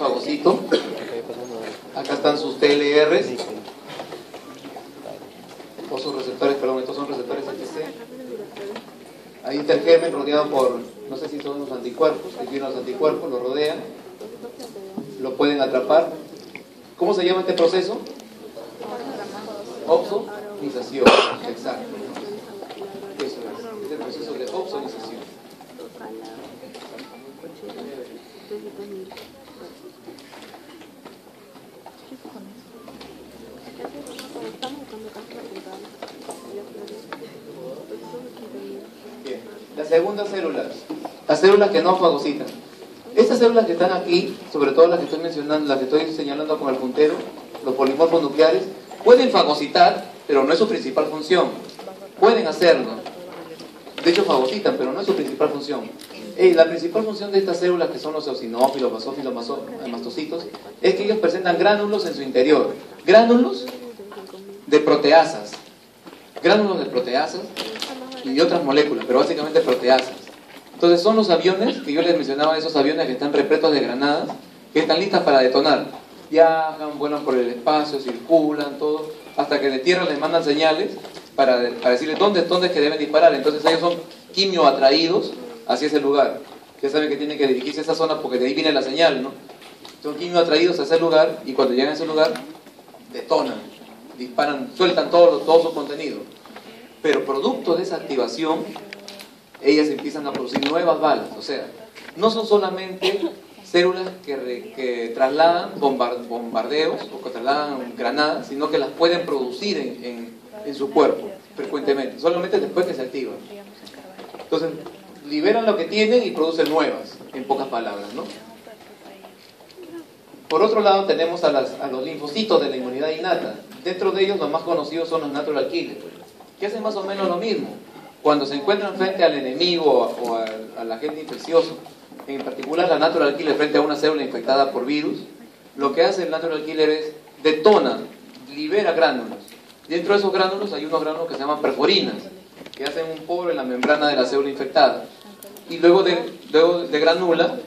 fagocito. Acá están sus TLRs, o sus receptores, perdón, estos son receptores HC. Ahí está el germen rodeado por, no sé si son los anticuerpos, que tienen los anticuerpos, lo rodean, lo pueden atrapar. ¿Cómo se llama este proceso? Opsonización, exacto. Eso es el proceso de opsonización. Bien, las segundas células, las células que no fagocitan. Estas células que están aquí, sobre todo las que estoy mencionando, las que estoy señalando con el puntero, los polimorfos nucleares, pueden fagocitar, pero no es su principal función. Pueden hacerlo. De hecho fagocitan, pero no es su principal función. La principal función de estas células, que son los eosinófilos, basófilos, mastocitos, es que ellos presentan gránulos en su interior. Gránulos de proteasas. Gránulos de proteasas y otras moléculas, pero básicamente proteasas. Entonces son los aviones, que yo les mencionaba, esos aviones que están repletos de granadas, que están listas para detonar. Viajan, vuelan por el espacio, circulan, todo, hasta que de tierra les mandan señales para decirles dónde es que deben disparar. Entonces ellos son quimio atraídos hacia ese lugar. Ya saben que tienen que dirigirse a esa zona porque de ahí viene la señal, ¿no? Son quimio atraídos a ese lugar y cuando llegan a ese lugar, detonan, disparan, sueltan todo su contenido. Pero producto de esa activación, ellas empiezan a producir nuevas balas. O sea, no son solamente células que trasladan bombardeos o que trasladan granadas, sino que las pueden producir en su cuerpo frecuentemente, solamente después que se activan. Entonces, liberan lo que tienen y producen nuevas, en pocas palabras, ¿no? Por otro lado, tenemos a los linfocitos de la inmunidad innata. Dentro de ellos, los más conocidos son los natural killers, que hacen más o menos lo mismo. Cuando se encuentran frente al enemigo o al agente infeccioso, en particular la natural killer frente a una célula infectada por virus, lo que hace el natural killer es detona, libera gránulos. Dentro de esos gránulos hay unos gránulos que se llaman perforinas, que hacen un poro en la membrana de la célula infectada. Y luego de granula,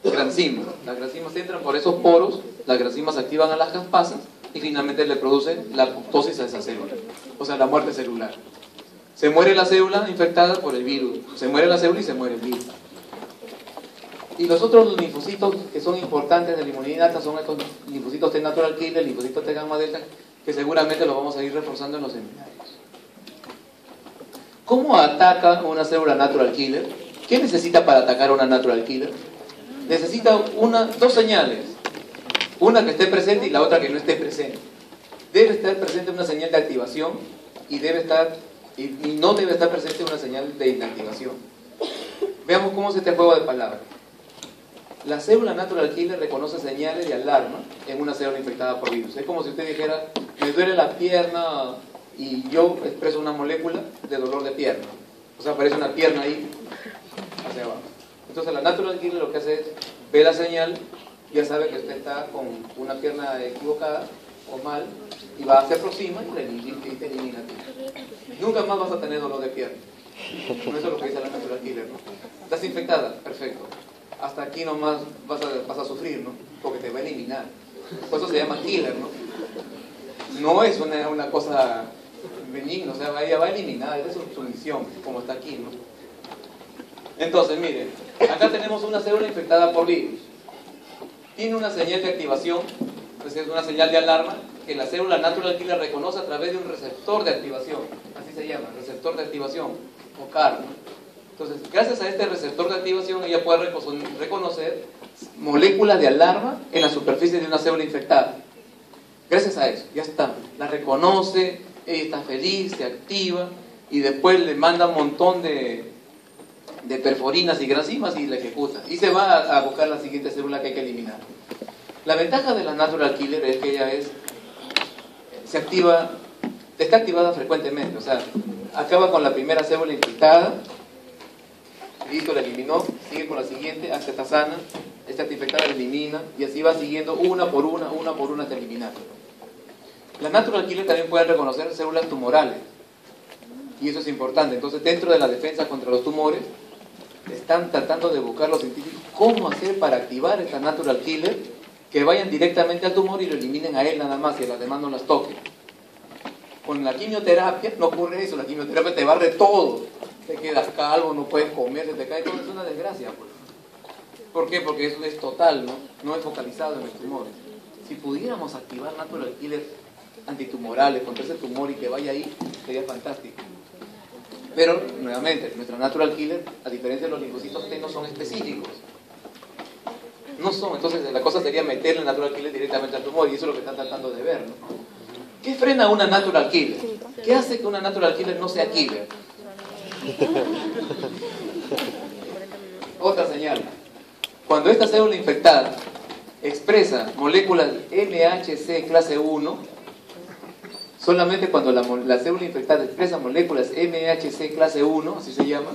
granzimas. Las granzimas entran por esos poros, las granzimas activan a las caspasas y finalmente le producen la apoptosis a esa célula, o sea, la muerte celular. Se muere la célula infectada por el virus, se muere la célula y se muere el virus. Y los otros linfocitos que son importantes de la inmunidad innata son estos linfocitos T natural killer, linfocitos T gamma delta, que seguramente los vamos a ir reforzando en los seminarios. ¿Cómo ataca una célula natural killer? ¿Qué necesita para atacar a una natural killer? Necesita dos señales, una que esté presente y la otra que no esté presente. Debe estar presente una señal de activación y no debe estar presente una señal de inactivación. Veamos cómo es este juego de palabras. La célula natural killer reconoce señales de alarma en una célula infectada por virus. Es como si usted dijera, me duele la pierna y yo expreso una molécula de dolor de pierna. O sea, aparece una pierna ahí hacia abajo. Entonces la natural killer lo que hace es, ve la señal, ya sabe que usted está con una pierna equivocada o mal, y se aproxima y te elimina. Nunca más vas a tener dolor de pierna. Eso es lo que dice la natural killer, ¿no? ¿Estás infectada? Perfecto. Hasta aquí nomás vas a sufrir, ¿no? Porque te va a eliminar. Por eso se llama killer, ¿no? No es una cosa benigna, o sea, ella va a eliminar, esa es su misión, como está aquí, ¿no? Entonces, miren, acá tenemos una célula infectada por virus. Tiene una señal de activación, es decir, una señal de alarma, que la célula natural killer reconoce a través de un receptor de activación. Así se llama, receptor de activación, o CAR, ¿no? Entonces, gracias a este receptor de activación, ella puede reconocer moléculas de alarma en la superficie de una célula infectada. Gracias a eso, ya está. La reconoce, ella está feliz, se activa, y después le manda un montón de perforinas y granzimas y la ejecuta. Y se va a buscar la siguiente célula que hay que eliminar. La ventaja de la natural killer es que ella está activada frecuentemente. O sea, acaba con la primera célula infectada, listo, la eliminó, sigue con la siguiente, esta está sana, esta está infectada, la elimina, y así va siguiendo una por una hasta eliminar. La natural killer también puede reconocer células tumorales, y eso es importante. Entonces, dentro de la defensa contra los tumores, están tratando de buscar los científicos cómo hacer para activar esta natural killer que vayan directamente al tumor y lo eliminen a él nada más y a las demás no las toquen. Con la quimioterapia no ocurre eso, la quimioterapia te barre todo, te quedas calvo, no puedes comer, se te cae todo, es una desgracia. Pues. ¿Por qué? Porque eso es total, no es focalizado en los tumores. Si pudiéramos activar natural killers antitumorales contra ese tumor y que vaya ahí, sería fantástico. Pero, nuevamente, nuestros natural killers, a diferencia de los linfocitos T, no son específicos. No son, entonces la cosa sería meterle el natural killer directamente al tumor y eso es lo que están tratando de ver, ¿no? ¿Qué frena una natural killer? ¿Qué hace que una natural killer no sea killer? Otra señal. Cuando esta célula infectada expresa moléculas MHC clase 1, solamente cuando la célula infectada expresa moléculas MHC clase 1, así se llama,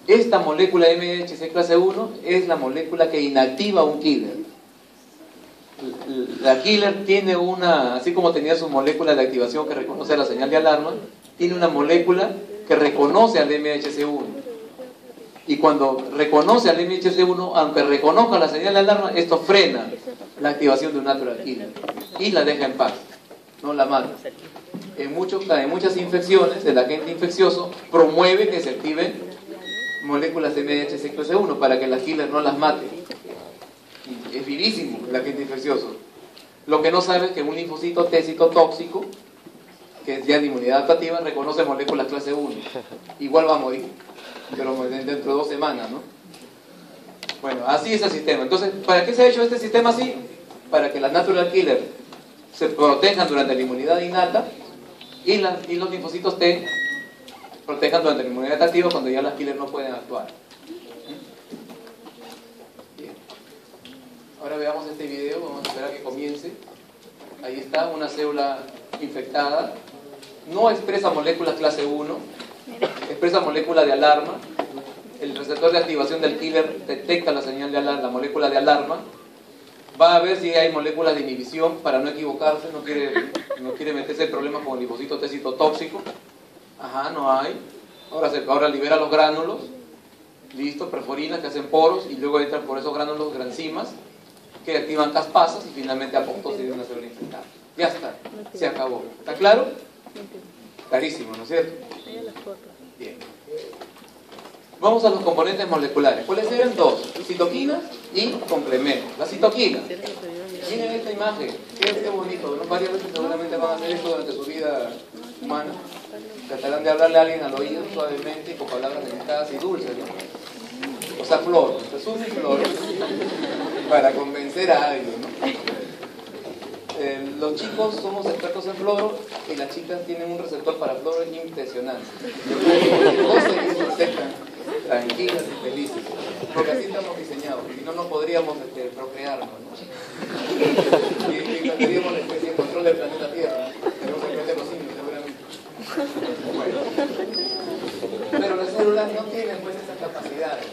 esta molécula MHC clase 1 es la molécula que inactiva un killer. La killer tiene una, así como tenía su molécula de activación que reconoce la señal de alarma, tiene una molécula que reconoce al MHC1. Y cuando reconoce al MHC1, aunque reconozca la señal de alarma, esto frena la activación de un natural killer y la deja en paz, no la mata. En muchas infecciones, el agente infeccioso promueve que se activen moléculas de MHC clase 1 para que la killer no las mate. Y es vivísimo el agente infeccioso. Lo que no sabe es que un linfocito T citotóxico, que es ya de inmunidad adaptativa, reconoce moléculas clase 1. Igual va a morir, pero dentro de 2 semanas, ¿no? Bueno, así es el sistema. Entonces, ¿para qué se ha hecho este sistema así? Para que las natural killers se protejan durante la inmunidad innata y los linfocitos T protejan durante la inmunidad adaptativa cuando ya las killers no pueden actuar. Bien. Ahora veamos este video, vamos a esperar a que comience. Ahí está, una célula infectada. No expresa moléculas clase 1, expresa molécula de alarma. El receptor de activación del killer detecta la señal de alarma, la molécula de alarma. Va a ver si hay moléculas de inhibición para no equivocarse, no quiere meterse en problemas con el linfocito T citotóxico. Ajá, no hay. Ahora libera los gránulos, listo, perforinas que hacen poros y luego entran por esos gránulos granzimas que activan caspasas y finalmente apoptosis de una célula infectada. Ya está, se acabó. ¿Está claro? Clarísimo, ¿no es cierto? Bien. Vamos a los componentes moleculares. ¿Cuáles eran? 2, citoquinas y complementos. La citoquina. Miren esta imagen, qué bonito, ¿no? Varias veces seguramente van a hacer esto durante su vida humana. Tratarán de hablarle a alguien al oído suavemente y con palabras delicadas y dulces, ¿no? O sea, flor, resumen flor, para convencer a alguien, ¿no? Los chicos somos expertos en floro y las chicas tienen un receptor para floro impresionante. Todos ellos se aceptan tranquilas y felices, porque así estamos diseñados, si no, no podríamos procrearnos, ¿no? Y perderíamos la especie de control del planeta Tierra. Tenemos que meter los simios, seguramente. Bueno. Pero las células no tienen pues esas capacidades,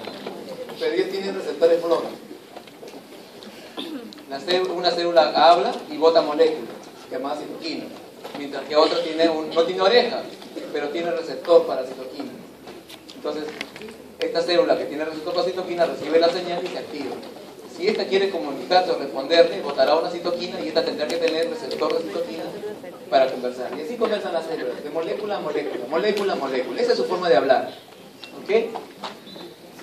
pero ellas tienen receptores floro. Una célula habla y bota moléculas, llamadas citoquinas, mientras que otra no tiene oreja, pero tiene receptor para citoquina. Entonces, esta célula que tiene receptor para citoquina recibe la señal y se activa. Si esta quiere comunicarse o responderle, botará una citoquina y esta tendrá que tener receptor de citoquina para conversar. Y así conversan las células, de molécula a molécula, molécula a molécula. Esa es su forma de hablar. ¿Ok?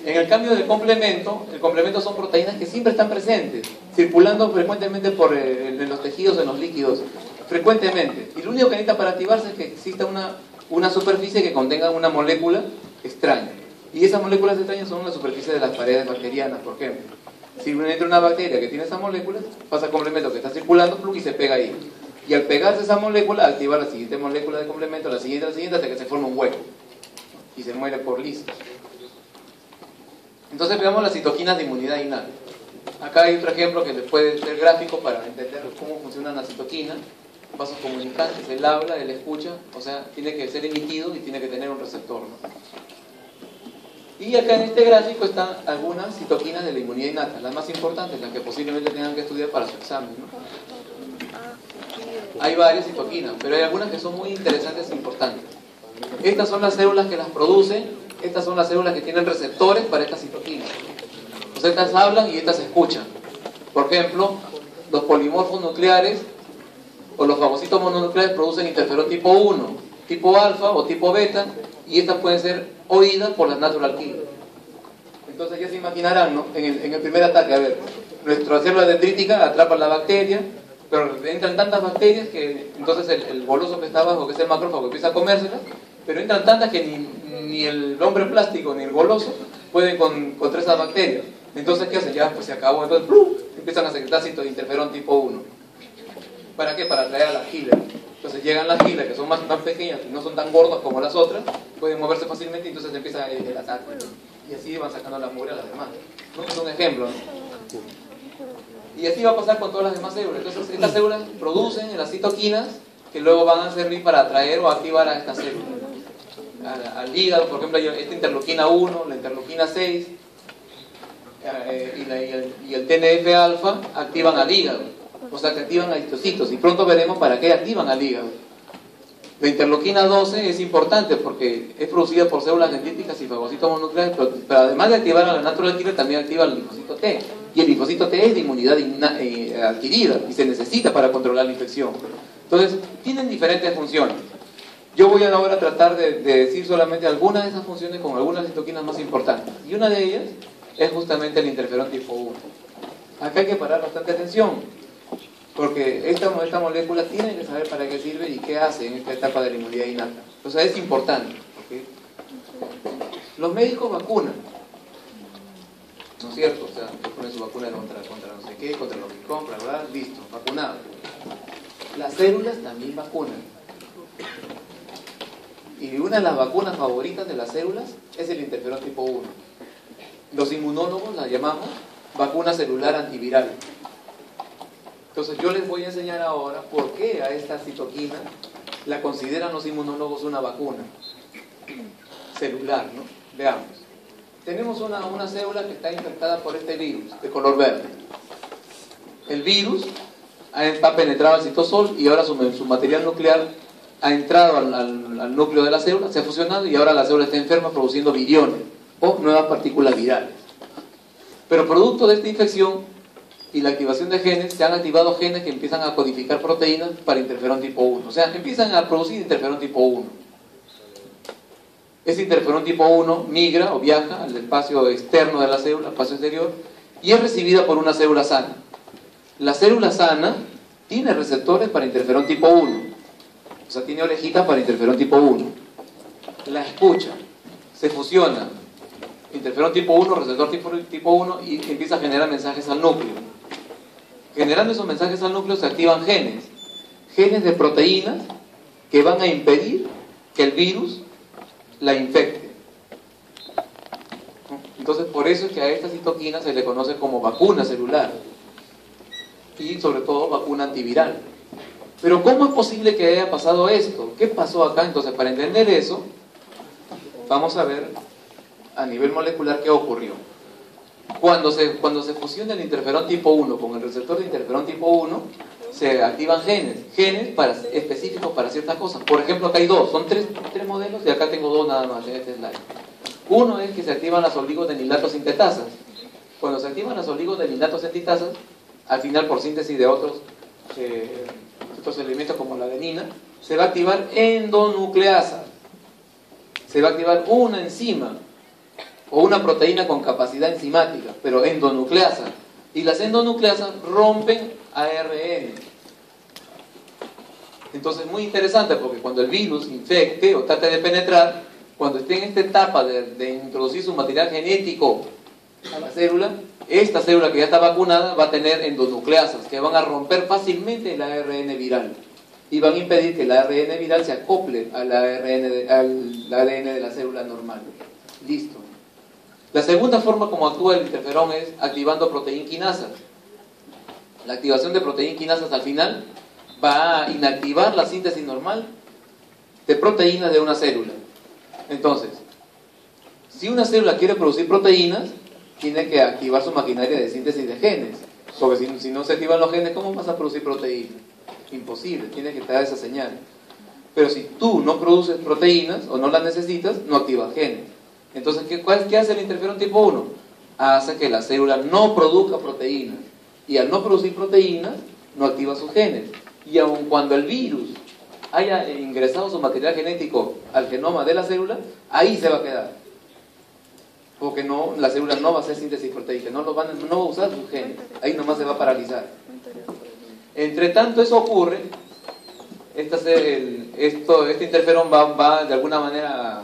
En el cambio del complemento, el complemento son proteínas que siempre están presentes, circulando frecuentemente en los tejidos, en los líquidos, frecuentemente. Y lo único que necesita para activarse es que exista una superficie que contenga una molécula extraña. Y esas moléculas extrañas son la superficie de las paredes bacterianas, por ejemplo. Si entra una bacteria que tiene esas moléculas, pasa al complemento que está circulando, plug, y se pega ahí. Y al pegarse esa molécula, activa la siguiente molécula de complemento, la siguiente, hasta que se forma un hueco. Y se muere por listo. Entonces veamos las citoquinas de inmunidad innata. Acá hay otro ejemplo que les puede ser gráfico para entender cómo funcionan las citoquinas. Vasos comunicantes, él habla, él escucha, o sea, tiene que ser emitido y tiene que tener un receptor, ¿no? Y acá en este gráfico están algunas citoquinas de la inmunidad innata, las más importantes, las que posiblemente tengan que estudiar para su examen, ¿no? Hay varias citoquinas, pero hay algunas que son muy interesantes e importantes. Estas son las células que las producen. Estas son las células que tienen receptores para estas citoquinas. O sea, estas hablan y estas escuchan. Por ejemplo, los polimorfos nucleares o los fagocitos mononucleares producen interferón tipo 1, tipo alfa o tipo beta, y estas pueden ser oídas por las natural killer. Entonces ya se imaginarán, ¿no? En el primer ataque, a ver, nuestra célula dendrítica atrapa la bacteria, pero entran tantas bacterias que entonces el goloso que está abajo, que es el macrófago, empieza a comérselas, pero entran tantas que ni el hombre plástico ni el goloso pueden contra esas bacterias. Entonces, ¿qué hacen? Ya, pues se acabó. Entonces, ¡plum!, empiezan a secretar interferón tipo 1. ¿Para qué? Para atraer a las gilas. Entonces llegan las gilas, que son más pequeñas y no son tan gordas como las otras, pueden moverse fácilmente y entonces empieza el ataque. Y así van sacando la mugre a las demás. ¿No? Es un ejemplo, ¿no? Y así va a pasar con todas las demás células. Entonces, estas células producen las citoquinas que luego van a servir para atraer o activar a estas células. Al hígado, por ejemplo, esta interleuquina 1, la interleuquina 6 y el TNF-alfa activan al hígado, o sea que activan a histocitos, y pronto veremos para qué activan al hígado. La interleuquina 12 es importante porque es producida por células dendríticas y fagocitos mononucleares, pero además de activar a la natural killer también activa el linfocito T, y el linfocito T es de inmunidad adquirida y se necesita para controlar la infección. Entonces, tienen diferentes funciones. Yo voy ahora a tratar de decir solamente algunas de esas funciones con algunas citoquinas más importantes. Y una de ellas es justamente el interferón tipo 1. Acá hay que parar bastante atención, porque esta molécula tiene que saber para qué sirve y qué hace en esta etapa de la inmunidad innata. O sea, es importante. ¿Okay? Los médicos vacunan, ¿no es cierto? O sea, ponen su vacuna contra no sé qué, contra lo que compran, ¿verdad? Listo, vacunado. Las células también vacunan. Y una de las vacunas favoritas de las células es el interferón tipo 1. Los inmunólogos la llamamos vacuna celular antiviral. Entonces yo les voy a enseñar ahora por qué a esta citoquina la consideran los inmunólogos una vacuna celular, ¿no? Veamos. Tenemos una célula que está infectada por este virus de color verde. El virus ha penetrado al citosol y ahora su material nuclear ha entrado al núcleo de la célula, se ha fusionado y ahora la célula está enferma produciendo viriones o nuevas partículas virales. Pero producto de esta infección y la activación de genes, se han activado genes que empiezan a codificar proteínas para interferón tipo 1. O sea, empiezan a producir interferón tipo 1. Ese interferón tipo 1 migra o viaja al espacio externo de la célula, al espacio exterior, y es recibida por una célula sana. La célula sana tiene receptores para interferón tipo 1. O sea, tiene orejitas para interferón tipo 1. La escucha, se fusiona interferón tipo 1, receptor tipo 1 y empieza a generar mensajes al núcleo. Generando esos mensajes al núcleo se activan genes de proteínas que van a impedir que el virus la infecte. Entonces, por eso es que a esta citoquina se le conoce como vacuna celular y sobre todo vacuna antiviral. Pero ¿cómo es posible que haya pasado esto? ¿Qué pasó acá? Entonces, para entender eso, vamos a ver a nivel molecular qué ocurrió. Cuando se fusiona el interferón tipo 1 con el receptor de interferón tipo 1, se activan genes específicos para ciertas cosas. Por ejemplo, acá hay dos, son tres modelos y acá tengo dos nada más en este slide. Uno es que se activan las oligodenilatos sintetasas. Cuando se activan las oligodenilatos sintetasas, al final por síntesis de otros elementos como la adenina, se va a activar endonucleasa. Se va a activar una enzima o una proteína con capacidad enzimática, pero endonucleasa. Y las endonucleasas rompen ARN. Entonces, muy interesante, porque cuando el virus infecte o trate de penetrar, cuando esté en esta etapa de introducir su material genético a la célula, esta célula que ya está vacunada va a tener endonucleasas que van a romper fácilmente el ARN viral y van a impedir que el ARN viral se acople al ADN de la célula normal. Listo. La segunda forma como actúa el interferón es activando proteinquinasas. La activación de proteinquinasas al final va a inactivar la síntesis normal de proteínas de una célula. Entonces, si una célula quiere producir proteínas, tiene que activar su maquinaria de síntesis de genes. Porque si no se activan los genes, ¿cómo vas a producir proteínas? Imposible, tienes que dar esa señal. Pero si tú no produces proteínas o no las necesitas, no activas genes. Entonces, ¿qué hace el interferón tipo 1? Hace que la célula no produzca proteínas. Y al no producir proteínas, no activa sus genes. Y aun cuando el virus haya ingresado su material genético al genoma de la célula, ahí se va a quedar. Porque no, la célula no va a hacer síntesis proteica, no va a usar sus genes. Ahí nomás se va a paralizar. Entre tanto eso ocurre, este interferón va de alguna manera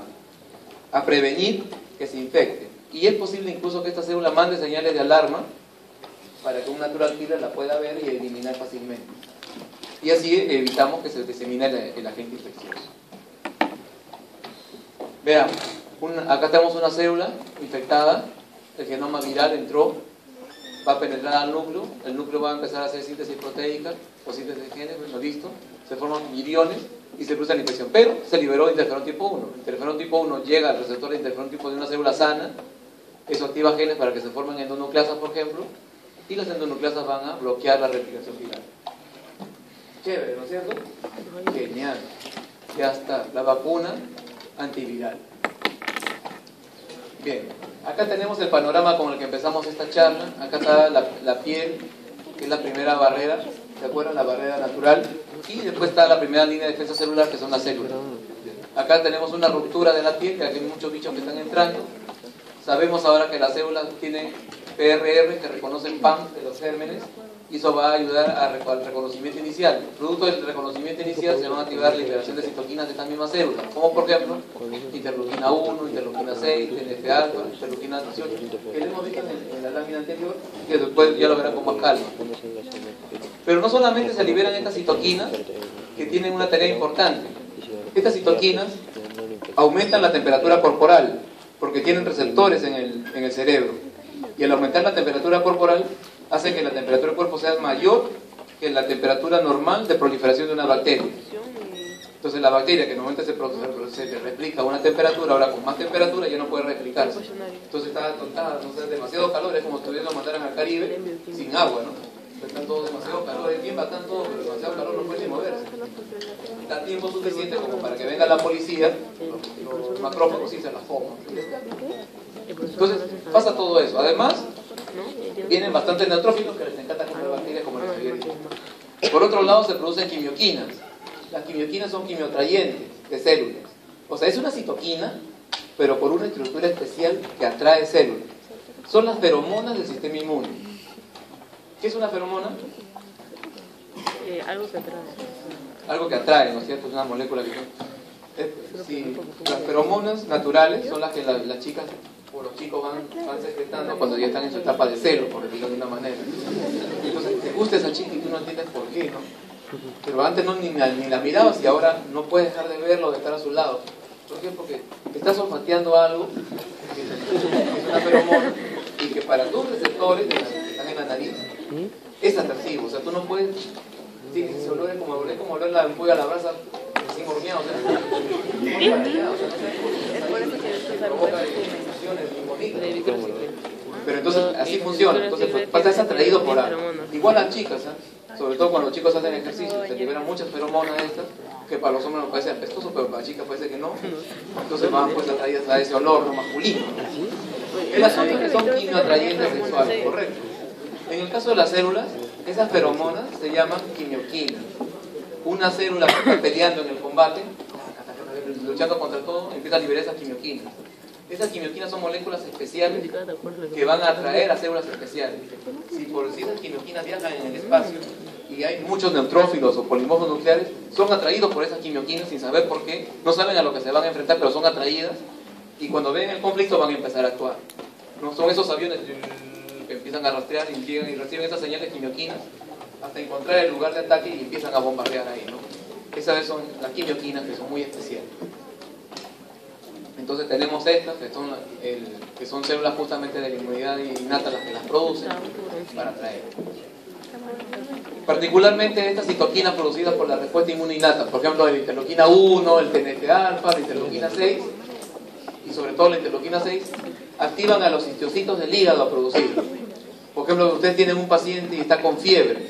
a prevenir que se infecte. Y es posible incluso que esta célula mande señales de alarma para que un natural killer la pueda ver y eliminar fácilmente. Y así evitamos que se disemine el agente infeccioso. Veamos, acá tenemos una célula infectada, el genoma viral entró, va a penetrar al núcleo, el núcleo va a empezar a hacer síntesis proteica o síntesis de genes, ¿lo visto? Se forman viriones y se produce la infección, pero se liberó interferón tipo 1. Interferón tipo 1 llega al receptor de interferón tipo de una célula sana, eso activa genes para que se formen endonucleasas, por ejemplo, y las endonucleasas van a bloquear la replicación viral. Chévere, ¿no es cierto? Genial. Ya está, la vacuna antiviral. Bien, acá tenemos el panorama con el que empezamos esta charla. Acá está la piel, que es la primera barrera, ¿se acuerdan? La barrera natural. Y después está la primera línea de defensa celular, que son las células. Acá tenemos una ruptura de la piel, que hay muchos bichos que están entrando. Sabemos ahora que las células tienen PRR, que reconocen PAM de los gérmenes, y eso va a ayudar al reconocimiento inicial. Producto del reconocimiento inicial se van a activar la liberación de citoquinas de estas mismas células, como por ejemplo interleuquina 1, interleuquina 6, TNF-alfa, interleuquina 18, que lo hemos visto en la lámina anterior, que después ya lo verán con más calma. Pero no solamente se liberan estas citoquinas, que tienen una tarea importante. Estas citoquinas aumentan la temperatura corporal, porque tienen receptores en el cerebro. Y al aumentar la temperatura corporal, hace que la temperatura del cuerpo sea mayor que la temperatura normal de proliferación de una bacteria. Entonces la bacteria que normalmente se replica a una temperatura, ahora con más temperatura ya no puede replicarse. Entonces está no sé, demasiado calor, es como si lo mandaran al Caribe sin agua, ¿no? Están todos demasiado calor, es bien bacán todo, pero demasiado calor no puede ni moverse. Está tiempo suficiente como para que venga la policía, los macrófagos y se las coman. Entonces pasa todo eso. Además, vienen bastantes neutrófilos que les encanta comer bacterias, como les había dicho. Por otro lado, se producen quimioquinas. Las quimioquinas son quimiotrayentes de células. O sea, es una citoquina, pero por una estructura especial que atrae células. Son las feromonas del sistema inmune. ¿Qué es una feromona? Algo que atrae. Algo que atrae, ¿no es cierto? Es una molécula que... Sí, las feromonas naturales son las que las chicas o los chicos van secretando cuando ya están en su etapa de celo, por decirlo de una manera. Entonces, te gusta esa chica y tú no entiendes por qué, ¿no? Pero antes ni la mirabas y ahora no puedes dejar de verlo o de estar a su lado. ¿Por qué? Porque estás olfateando algo que es una feromona y que para tus receptores que están en la nariz es atractivo. O sea, tú no puedes... Sí, ese olor es como oler la pollo a la brasa sin horneado, o sea, Es por eso que provoca disfunciones muy bonitas. Pero entonces así funciona, entonces estás atraído por algo. Igual las chicas, sobre todo cuando los chicos hacen ejercicio, se liberan muchas feromonas de estas, que para los hombres nos parece apestoso, pero para las chicas parece que no. Entonces van pues atraídas a ese olor no masculino. El asunto es que son quimioatrayentes sexuales, correcto. En el caso de las células, esas feromonas se llaman quimioquinas. Una célula que está peleando en el combate, luchando contra todo, empieza a liberar esas quimioquinas. Esas quimioquinas son moléculas especiales que van a atraer a células especiales. Si esas quimioquinas viajan en el espacio y hay muchos neutrófilos o polimorfos nucleares, son atraídos por esas quimioquinas sin saber por qué, no saben a lo que se van a enfrentar, pero son atraídas y cuando ven el conflicto van a empezar a actuar. ¿No? Son esos aviones que empiezan a rastrear y llegan y reciben esas señales quimioquinas hasta encontrar el lugar de ataque y empiezan a bombardear ahí, ¿no? Esas son las quimioquinas que son muy especiales. Entonces tenemos estas que son células justamente de la inmunidad innata las que las producen para atraer. Particularmente estas citoquinas producidas por la respuesta inmune innata, por ejemplo la interleuquina 1, el TNF-alfa, la interleuquina 6 y sobre todo la interleuquina 6 activan a los histocitos del hígado a producir. Por ejemplo, ustedes tienen un paciente y está con fiebre,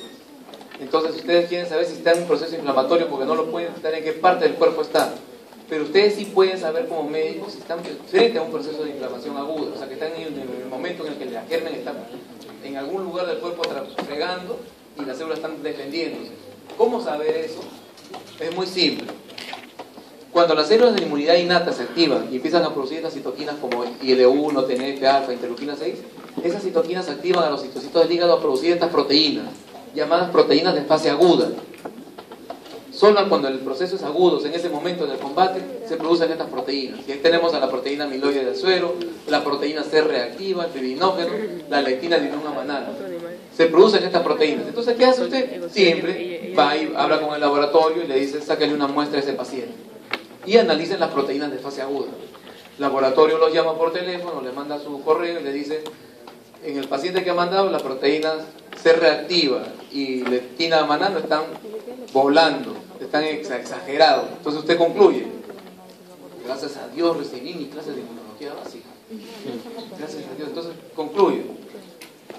entonces ustedes quieren saber si está en un proceso inflamatorio porque no lo pueden saber en qué parte del cuerpo está. Pero ustedes sí pueden saber como médicos si están frente a un proceso de inflamación aguda, o sea que están en el momento en el que el germen está en algún lugar del cuerpo fregando y las células están defendiéndose. ¿Cómo saber eso? Es muy simple. Cuando las células de inmunidad innata se activan y empiezan a producir estas citoquinas como IL-1, TNF, alfa, interleuquina 6, esas citoquinas activan a los citocitos del hígado a producir estas proteínas, llamadas proteínas de fase aguda. Solo cuando el proceso es agudo, en ese momento del combate, se producen estas proteínas. Y ahí tenemos a la proteína amiloide del suero, la proteína C reactiva, el fibrinógeno, la lectina dinongamanal. Se producen estas proteínas. Entonces, ¿qué hace usted? Siempre va y habla con el laboratorio y le dice, sáquenle una muestra a ese paciente. Y analicen las proteínas de fase aguda. El laboratorio los llama por teléfono, le manda su correo y le dice, en el paciente que ha mandado, las proteínas C reactiva y lectina manano están volando, están exagerados. Entonces usted concluye, gracias a Dios recibí mi clase de inmunología básica. Gracias a Dios. Entonces concluye,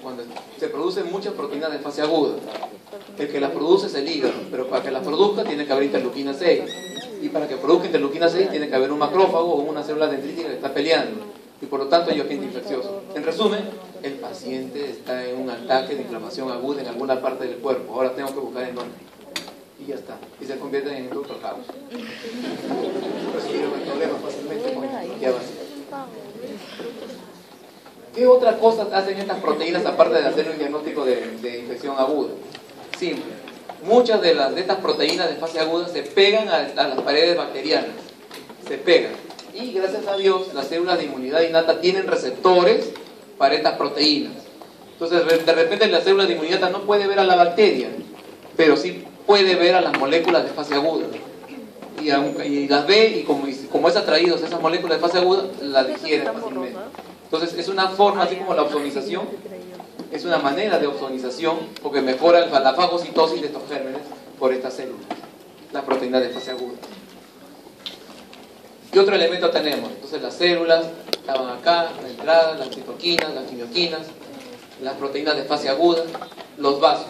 cuando se producen muchas proteínas de fase aguda, el que las produce es el hígado, pero para que las produzca tiene que haber interleuquina 6. Y para que produzca interleuquina 6 tiene que haber un macrófago o una célula dendrítica que está peleando. Y por lo tanto hay agente infeccioso. En resumen, el paciente está en un ataque de inflamación aguda en alguna parte del cuerpo. Ahora tengo que buscar en dónde. Y ya está. Y se convierte en Dr. House. Resolvieron el problema fácilmente con inmunología básica. ¿Qué otra cosa hacen estas proteínas aparte de hacer un diagnóstico de infección aguda? Simple. Muchas de estas proteínas de fase aguda se pegan a las paredes bacterianas. Se pegan. Y gracias a Dios, las células de inmunidad innata tienen receptores para estas proteínas. Entonces, de repente la célula de inmunidad no puede ver a la bacteria, pero sí puede ver a las moléculas de fase aguda. Y las ve, y como es atraído a esas moléculas de fase aguda, las digiere fácilmente. Entonces, es una forma, así como la opsonización, es una manera de opsonización, porque mejora la fagocitosis de estos gérmenes por estas células, las proteínas de fase aguda. ¿Qué otro elemento tenemos? Entonces las células estaban acá, la entrada, las citoquinas, las quimioquinas, las proteínas de fase aguda, los vasos.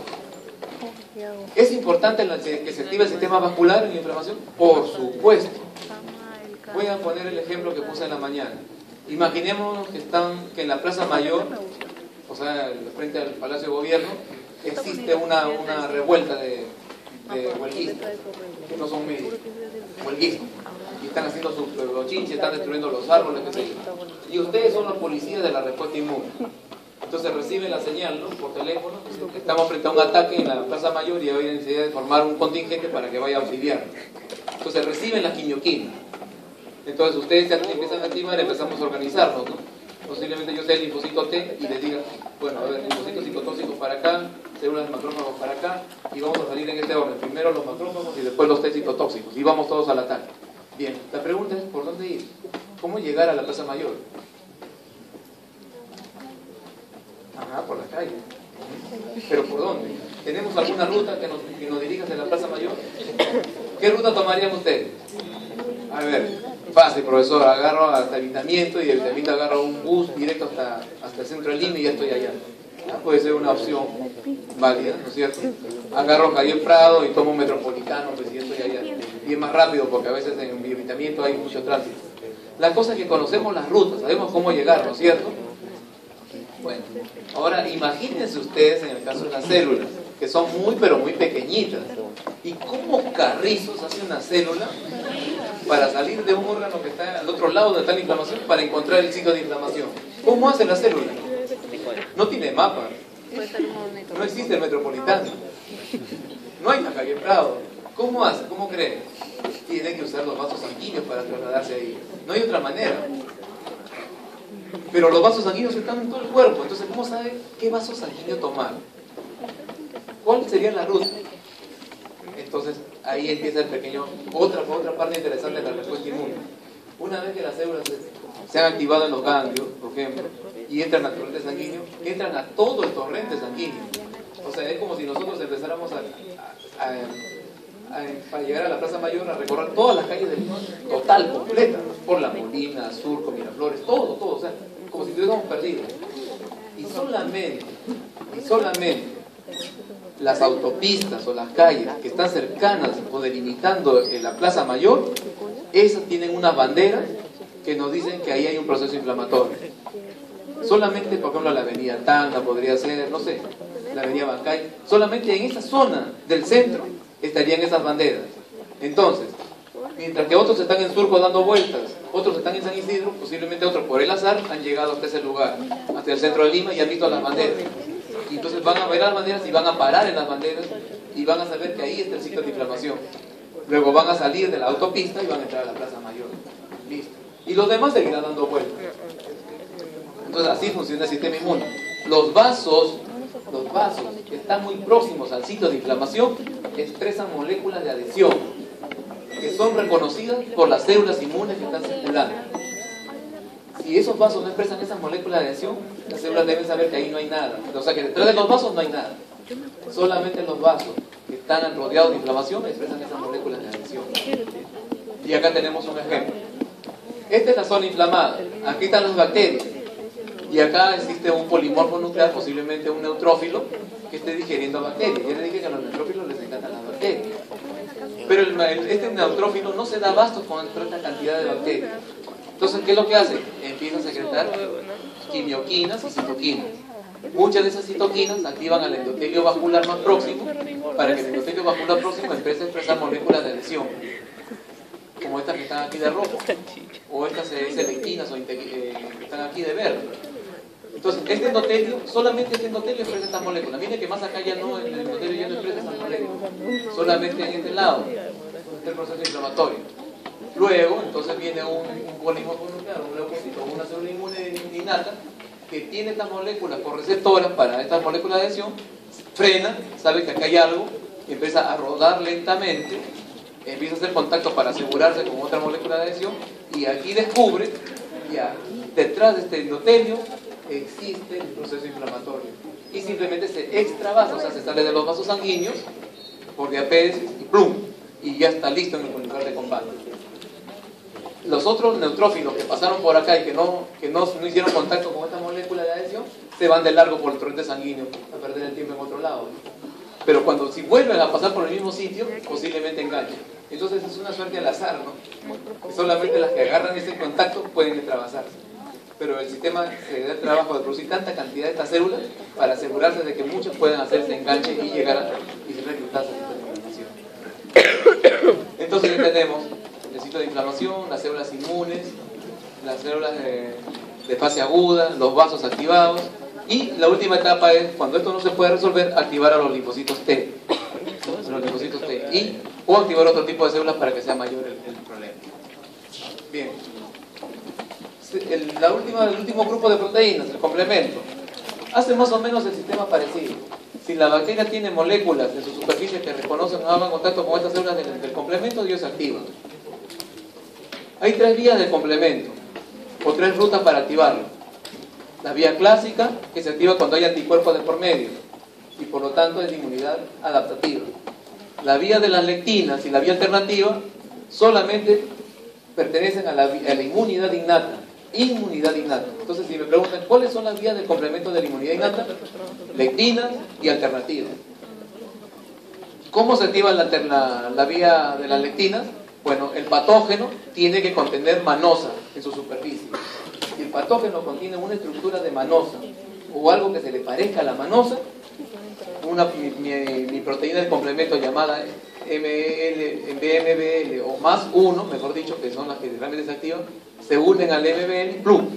¿Es importante que se active el sistema vascular en la inflamación? Por supuesto. Voy a poner el ejemplo que puse en la mañana. Imaginemos que en la Plaza Mayor, o sea, frente al Palacio de Gobierno, existe una revuelta de huelguistas, que no son médicos, huelguistas. Y están haciendo sus chinches, están destruyendo los árboles, qué sé yo. Y ustedes son los policías de la respuesta inmune. Entonces reciben la señal, ¿no?, por teléfono. Estamos frente a un ataque en la Plaza Mayor y hay necesidad de formar un contingente para que vaya a auxiliar. Entonces reciben las quimioquinas. Entonces ustedes se empiezan a activar, empezamos a organizarnos, ¿no? Posiblemente yo sea el linfocito T y les diga, bueno, a ver, linfocitos citotóxicos para acá, células de macrófagos para acá, y vamos a salir en este orden. Primero los macrófagos y después los T citotóxicos. Y vamos todos al ataque. Bien, la pregunta es, ¿por dónde ir? ¿Cómo llegar a la Plaza Mayor? Ajá, por la calle. ¿Pero por dónde? ¿Tenemos alguna ruta que nos dirija hacia la Plaza Mayor? ¿Qué ruta tomarían ustedes? A ver, fácil, profesor, agarro hasta Evitamiento y de Evitamiento agarro un bus directo hasta el centro de Lima y ya estoy allá. Puede ser una opción válida, ¿no es cierto? Agarro Javier Prado y tomo un metropolitano, pues y estoy allá. Y es más rápido porque a veces en mi Evitamiento hay mucho tránsito. La cosa es que conocemos las rutas, sabemos cómo llegar, ¿no es cierto? Bueno, ahora imagínense ustedes en el caso de las células, que son muy pero muy pequeñitas. ¿Y cómo carrizos hace una célula para salir de un órgano que está al otro lado donde está la inflamación para encontrar el sitio de inflamación? ¿Cómo hace la célula? No tiene mapa. No existe el metropolitano. No hay una calle Prado. ¿Cómo hace? ¿Cómo cree? Tiene que usar los vasos sanguíneos para trasladarse ahí. No hay otra manera. Pero los vasos sanguíneos están en todo el cuerpo. Entonces, ¿cómo sabe qué vaso sanguíneo tomar? ¿Cuál sería la ruta? Entonces, ahí empieza otra parte interesante de la respuesta inmune. Una vez que las células se han activado en los ganglios, por ejemplo, y entran al torrente sanguíneo, entran a todo el torrente sanguíneo. O sea, es como si nosotros empezáramos para llegar a la Plaza Mayor a recorrer todas las calles del Lima, total, completa, por La Molina, Surco, Miraflores, todo, o sea, como si estuviéramos perdidos. Y solamente las autopistas o las calles que están cercanas o delimitando la Plaza Mayor, esas tienen unas banderas que nos dicen que ahí hay un proceso inflamatorio. Solamente, por ejemplo, la avenida Tacna podría ser, no sé, la avenida Bancay, solamente en esa zona del centro estarían esas banderas. Entonces, mientras que otros están en Surco dando vueltas, otros están en San Isidro, posiblemente otros por el azar han llegado hasta ese lugar, hasta el centro de Lima, y han visto las banderas. Y entonces van a ver las banderas y van a parar en las banderas y van a saber que ahí está el sitio de inflamación. Luego van a salir de la autopista y van a entrar a la Plaza Mayor. Listo. Y los demás seguirán dando vueltas. Entonces así funciona el sistema inmune. Los vasos que están muy próximos al sitio de inflamación expresan moléculas de adhesión que son reconocidas por las células inmunes que están circulando. Si esos vasos no expresan esas moléculas de adhesión, las células deben saber que ahí no hay nada. O sea que detrás de los vasos no hay nada. Solamente los vasos que están rodeados de inflamación expresan esas moléculas de adhesión. Y acá tenemos un ejemplo. Esta es la zona inflamada. Aquí están las bacterias. Y acá existe un polimorfo nuclear, posiblemente un neutrófilo, que esté digiriendo bacterias. Ya les dije que a los neutrófilos les encantan las bacterias. Pero este neutrófilo no se da abasto con esta cantidad de bacterias. Entonces, ¿qué es lo que hace? Empieza a secretar quimioquinas y citoquinas. Muchas de esas citoquinas activan al endotelio vascular más próximo para que el endotelio vascular próximo empiece a expresar moléculas de adhesión, como estas que están aquí de rojo, o estas selectinas que están aquí de verde. Entonces, este endotelio, solamente este endotelio expresa estas moléculas. Miren que más acá ya no, el endotelio ya no expresa estas moléculas, solamente en este lado, donde está el proceso inflamatorio. Luego, entonces viene un polimorfo nuclear, un leucocito, una célula inmune innata, que tiene estas moléculas por receptoras para estas moléculas de adhesión, frena, sabe que acá hay algo, y empieza a rodar lentamente, empieza a hacer contacto para asegurarse con otra molécula de adhesión, y aquí descubre que detrás de este endotelio existe el proceso inflamatorio. Y simplemente se extravasa, o sea, se sale de los vasos sanguíneos por diapéresis y plum, y ya está listo en el lugar de combate. Los otros neutrófilos que pasaron por acá y que no hicieron contacto con esta molécula de adhesión, se van de largo por el torrente sanguíneo a perder el tiempo en otro lado. Pero si vuelven a pasar por el mismo sitio, posiblemente enganchen. Entonces es una suerte al azar, ¿no? Que solamente las que agarran ese contacto pueden extravasarse. Pero el sistema se da el trabajo de producir tanta cantidad de estas células para asegurarse de que muchas puedan hacerse enganche y llegar a reclutarse a esta inflamación. Entonces ya tenemos el sitio de inflamación, las células inmunes, las células de fase aguda, los vasos activados, y la última etapa es, cuando esto no se puede resolver, activar a los linfocitos T, o activar otro tipo de células para que sea mayor el problema. Bien, el último grupo de proteínas, el complemento, hace más o menos el sistema parecido. Si la bacteria tiene moléculas en su superficie que reconocen o hagan contacto con estas células del complemento, ellos se activan. Hay 3 vías de complemento, o 3 rutas para activarlo. La vía clásica, que se activa cuando hay anticuerpos de por medio, y por lo tanto es de inmunidad adaptativa. La vía de las lectinas y la vía alternativa solamente pertenecen a la inmunidad innata. Entonces, si me preguntan, ¿cuáles son las vías del complemento de la inmunidad innata? Lectinas y alternativas. ¿Cómo se activa la vía de las lectinas? Bueno, el patógeno tiene que contener manosa en su superficie. Si el patógeno contiene una estructura de manosa o algo que se le parezca a la manosa, mi proteína de complemento llamada MBL o más 1, mejor dicho, que son las que realmente se activan, se unen al MBL plum,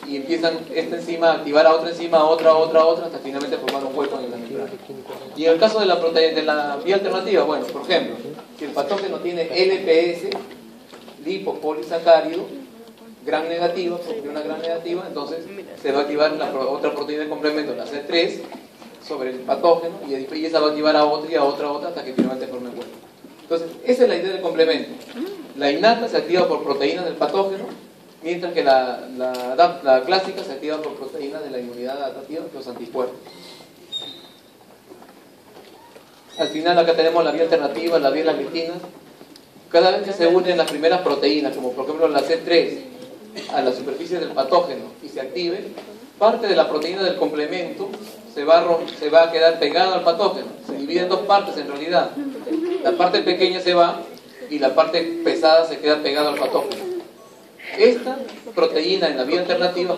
y empiezan esta enzima a activar a otra enzima, a otra, hasta finalmente formar un hueco en la membrana. Y en el caso de la vía alternativa, bueno, por ejemplo, si el patógeno tiene LPS, lipopolisacárido, gran negativa, porque una gran negativa, entonces se va a activar otra proteína de complemento, la C3, sobre el patógeno, y esa va a activar a otra y a otra, hasta que finalmente forme un hueco. Entonces, esa es la idea del complemento. La innata se activa por proteínas del patógeno, mientras que la clásica se activa por proteínas de la inmunidad adaptativa, los anticuerpos. Al final acá tenemos la vía alternativa, la vía de las lectinas. Cada vez que se unen las primeras proteínas, como por ejemplo la C3, a la superficie del patógeno y se active, parte de la proteína del complemento se va a quedar pegada al patógeno. Se divide en 2 partes en realidad. La parte pequeña se va y la parte pesada se queda pegada al patógeno. Esta proteína en la vía alternativa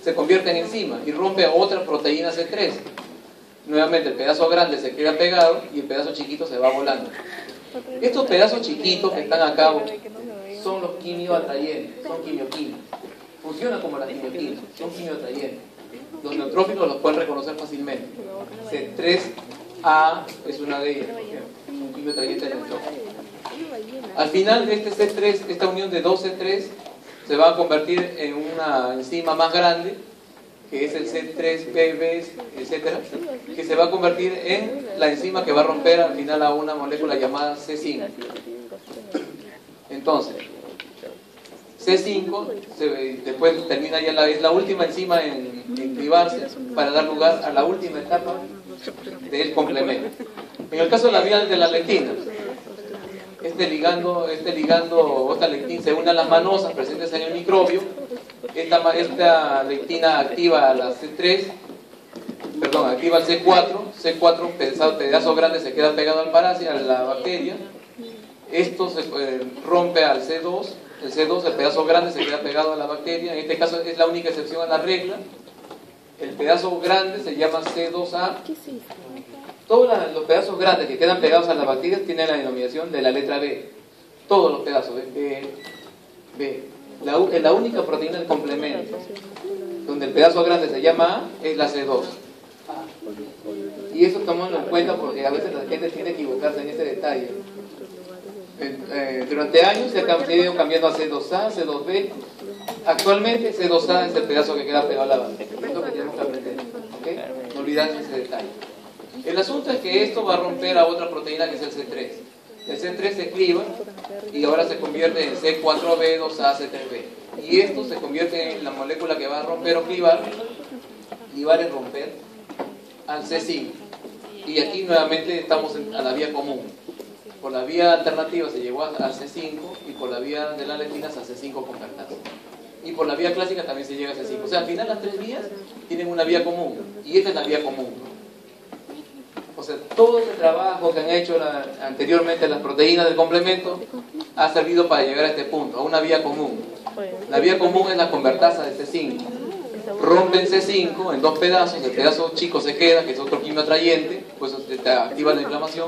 se convierte en enzima y rompe a otra proteína C3. Nuevamente el pedazo grande se queda pegado y el pedazo chiquito se va volando. Estos pedazos chiquitos que están acá son los quimioatrayentes, son quimioquinas. Funcionan como las quimioquinas, son quimioatrayentes. Los neutrófilos los pueden reconocer fácilmente. C3A es una de ellas, un quimioatrayente neutrófilo. Al final de este C3, esta unión de dos C3 se va a convertir en una enzima más grande, que es el C3PB, etcétera, que se va a convertir en la enzima que va a romper al final a una molécula llamada C5. Entonces, C5 después termina ya es la última enzima en clivarse para dar lugar a la última etapa del complemento. En el caso de la vía de la lectina, este ligando o esta lectina se une a las manosas presentes en el microbio. Esta lectina activa a la C3, perdón, activa al C4, pedazo grande se queda pegado al parásito, a la bacteria. Esto se rompe al C2, el pedazo grande se queda pegado a la bacteria. En este caso es la única excepción a la regla. El pedazo grande se llama C2A. Todos los pedazos grandes que quedan pegados a las bacterias tienen la denominación de la letra B. Todos los pedazos, B. La única proteína del complemento donde el pedazo grande se llama A es la C2. Y eso tomémoslo en cuenta porque a veces la gente tiene que equivocarse en ese detalle. Durante años se ha ido cambiando a C2A, C2B. Actualmente C2A es el pedazo que queda pegado a la bacteria. Es lo que tenemos que aprender, ¿okay? No olvidarse ese detalle. El asunto es que esto va a romper a otra proteína que es el C3. El C3 se cliva y ahora se convierte en C4B, 2A, C3B. Y esto se convierte en la molécula que va a romper o clivar. Clivar es romper al C5. Y aquí nuevamente estamos a la vía común. Por la vía alternativa se llegó al C5 y por la vía de las lectinas al C5 convertirse. Y por la vía clásica también se llega a C5. O sea, al final las tres vías tienen una vía común. Y esta es la vía común. O sea, todo ese trabajo que han hecho anteriormente las proteínas del complemento ha servido para llegar a este punto, a una vía común. La vía común es la convertasa de C5. Rompen C5 en dos pedazos, el pedazo chico se queda, que es otro quimioatrayente, pues activa la inflamación,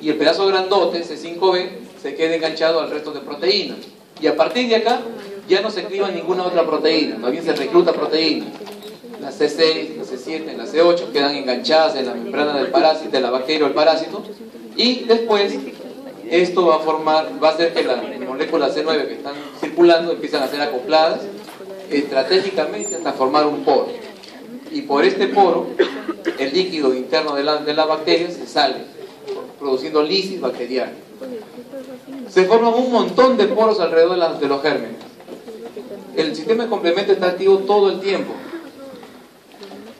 y el pedazo grandote, C5b, se queda enganchado al resto de proteínas. Y a partir de acá ya no se cliva ninguna otra proteína, más bien se recluta proteínas. La C6, la C7, la C8 quedan enganchadas en la membrana del parásito, de la bacteria o el parásito, y después esto va a hacer que las moléculas C9 que están circulando empiezan a ser acopladas estratégicamente hasta formar un poro. Y por este poro, el líquido interno de la bacteria se sale, produciendo lisis bacteriana. Se forman un montón de poros alrededor de los gérmenes. El sistema de complemento está activo todo el tiempo.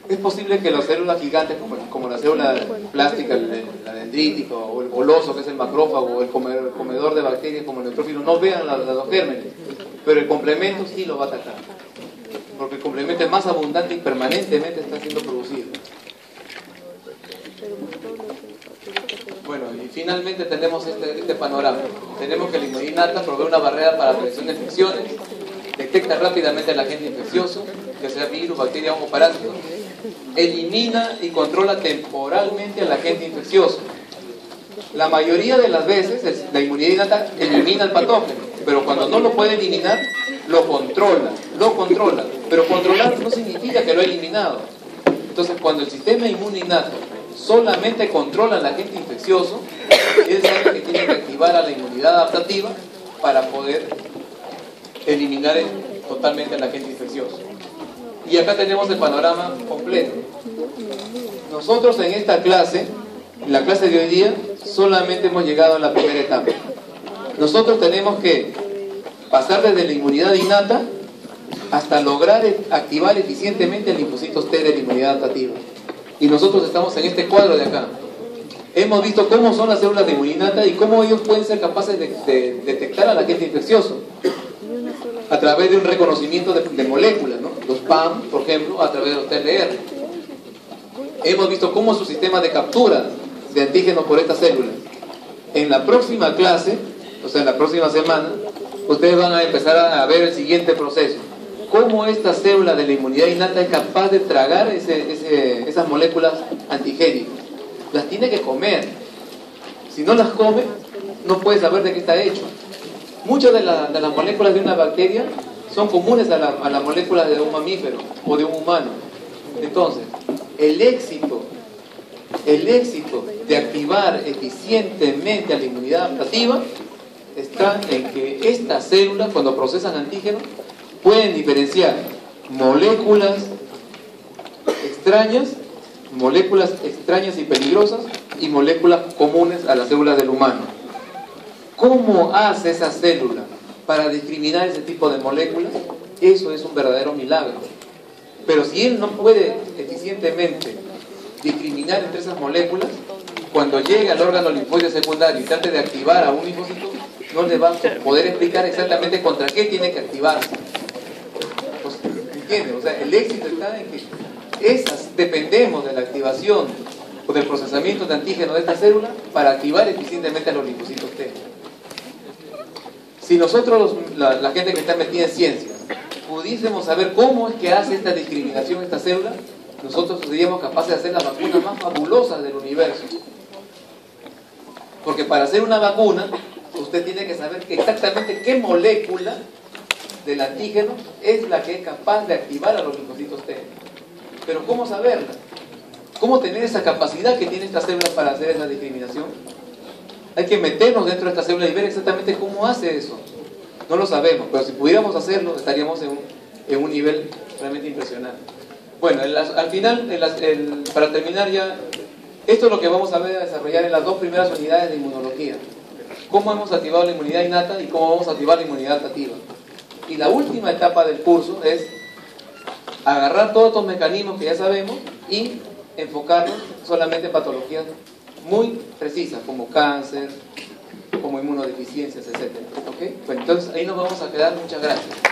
Es posible que las células gigantes, como la célula plástica, la dendrítica, o el boloso, que es el macrófago, o el comedor de bacterias como el neutrófilo, no vean los gérmenes, pero el complemento sí lo va a atacar, porque el complemento es más abundante y permanentemente está siendo producido. Bueno, y finalmente tenemos este panorama. Tenemos que la inmunidad innata provee una barrera para la prevención de infecciones, detecta rápidamente el agente infeccioso, ya sea virus, bacteria o parásito, elimina y controla temporalmente al agente infeccioso. La mayoría de las veces la inmunidad innata elimina el patógeno, pero cuando no lo puede eliminar, lo controla. Pero controlar no significa que lo ha eliminado. Entonces, cuando el sistema inmune innato solamente controla al agente infeccioso, es algo que tiene que activar a la inmunidad adaptativa para poder eliminar totalmente al agente infeccioso. Y acá tenemos el panorama completo. Nosotros en esta clase, en la clase de hoy día, solamente hemos llegado a la primera etapa. Nosotros tenemos que pasar desde la inmunidad innata hasta lograr activar eficientemente el linfocitos T de la inmunidad adaptativa. Y nosotros estamos en este cuadro de acá. Hemos visto cómo son las células de inmunidad innata y cómo ellos pueden ser capaces de detectar al agente infeccioso a través de un reconocimiento de moléculas, ¿no? Los PAM, por ejemplo, a través de los TLR. Hemos visto cómo su sistema de captura de antígenos por estas células. En la próxima clase, o sea, en la próxima semana, ustedes van a empezar a ver el siguiente proceso. Cómo esta célula de la inmunidad innata es capaz de tragar esas moléculas antigénicas. Las tiene que comer. Si no las come, no puede saber de qué está hecho. Muchas de las moléculas de una bacteria son comunes a las moléculas de un mamífero o de un humano. Entonces, el éxito de activar eficientemente a la inmunidad adaptativa está en que estas células, cuando procesan antígenos, pueden diferenciar moléculas extrañas y peligrosas y moléculas comunes a las células del humano. ¿Cómo hace esa célula para discriminar ese tipo de moléculas? Eso es un verdadero milagro. Pero si él no puede eficientemente discriminar entre esas moléculas, cuando llegue al órgano linfóide secundario y trate de activar a un linfocito, no le va a poder explicar exactamente contra qué tiene que activarse. Pues, ¿entiende? O sea, el éxito está en que dependemos de la activación o del procesamiento de antígeno de esta célula para activar eficientemente a los linfocitos T. Si nosotros, la gente que está metida en ciencia, pudiésemos saber cómo es que hace esta discriminación esta célula, nosotros seríamos capaces de hacer las vacunas más fabulosas del universo. Porque para hacer una vacuna, usted tiene que saber exactamente qué molécula del antígeno es la que es capaz de activar a los linfocitos T. Pero ¿cómo saberla? ¿Cómo tener esa capacidad que tiene esta célula para hacer esa discriminación? Hay que meternos dentro de esta célula y ver exactamente cómo hace eso. No lo sabemos, pero si pudiéramos hacerlo, estaríamos en un nivel realmente impresionante. Bueno, al final, para terminar ya, esto es lo que vamos a desarrollar en las dos primeras unidades de inmunología. Cómo hemos activado la inmunidad innata y cómo vamos a activar la inmunidad adaptativa. Y la última etapa del curso es agarrar todos estos mecanismos que ya sabemos y enfocarnos solamente en patologías muy precisas, como cáncer, como inmunodeficiencias, etc. ¿Okay? Pues entonces ahí nos vamos a quedar. Muchas gracias.